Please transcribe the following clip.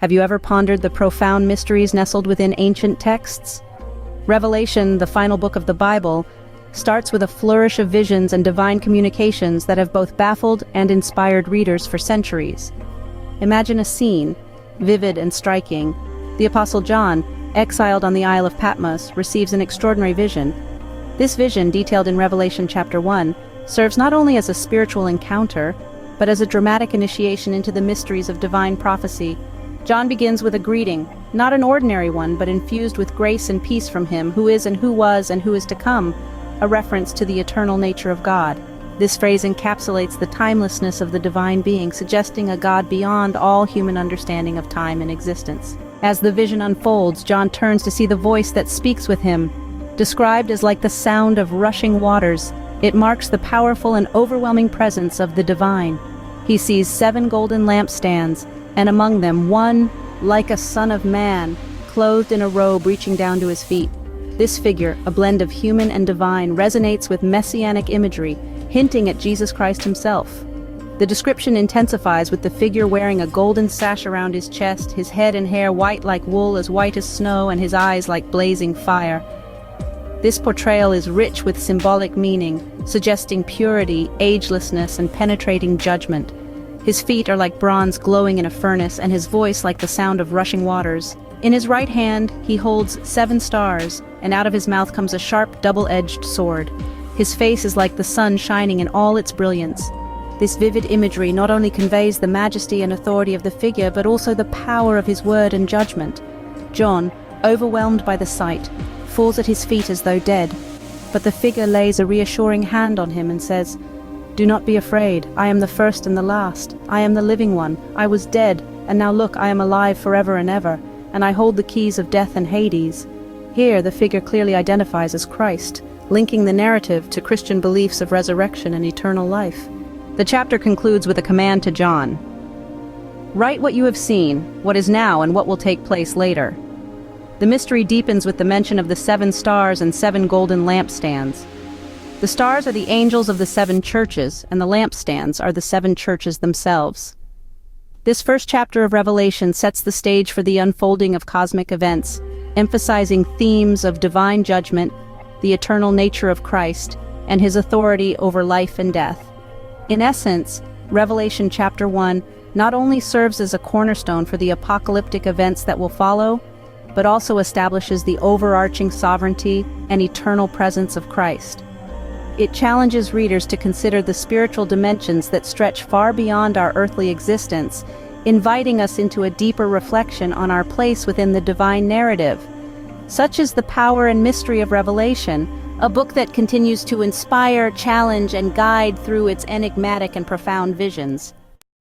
Have you ever pondered the profound mysteries nestled within ancient texts? Revelation, the final book of the Bible, starts with a flourish of visions and divine communications that have both baffled and inspired readers for centuries. Imagine a scene, vivid and striking. The Apostle John, exiled on the Isle of Patmos, receives an extraordinary vision. This vision, detailed in Revelation chapter 1, serves not only as a spiritual encounter, but as a dramatic initiation into the mysteries of divine prophecy. John begins with a greeting, not an ordinary one, but infused with grace and peace from him who is and who was and who is to come, a reference to the eternal nature of God. This phrase encapsulates the timelessness of the divine being, suggesting a God beyond all human understanding of time and existence. As the vision unfolds, John turns to see the voice that speaks with him. Described as like the sound of rushing waters, it marks the powerful and overwhelming presence of the divine. He sees 7 golden lampstands, and among them one, like a son of man, clothed in a robe reaching down to his feet. This figure, a blend of human and divine, resonates with messianic imagery, hinting at Jesus Christ himself. The description intensifies with the figure wearing a golden sash around his chest, his head and hair white like wool, as white as snow, and his eyes like blazing fire. This portrayal is rich with symbolic meaning, suggesting purity, agelessness, and penetrating judgment. His feet are like bronze glowing in a furnace, and his voice like the sound of rushing waters. In his right hand, he holds 7 stars, and out of his mouth comes a sharp, double-edged sword. His face is like the sun shining in all its brilliance. This vivid imagery not only conveys the majesty and authority of the figure, but also the power of his word and judgment. John, overwhelmed by the sight, falls at his feet as though dead, but the figure lays a reassuring hand on him and says, "Do not be afraid, I am the first and the last. I am the living one. I was dead, and now look, I am alive forever and ever, and I hold the keys of death and Hades." Here, the figure clearly identifies as Christ, linking the narrative to Christian beliefs of resurrection and eternal life. The chapter concludes with a command to John. Write what you have seen, what is now, and what will take place later. The mystery deepens with the mention of the 7 stars and 7 golden lampstands. The stars are the angels of the 7 churches, and the lampstands are the 7 churches themselves. This first chapter of Revelation sets the stage for the unfolding of cosmic events, emphasizing themes of divine judgment, the eternal nature of Christ, and his authority over life and death. In essence, Revelation chapter 1 not only serves as a cornerstone for the apocalyptic events that will follow, but also establishes the overarching sovereignty and eternal presence of Christ. It challenges readers to consider the spiritual dimensions that stretch far beyond our earthly existence, inviting us into a deeper reflection on our place within the divine narrative. Such is the power and mystery of Revelation, a book that continues to inspire, challenge, and guide through its enigmatic and profound visions.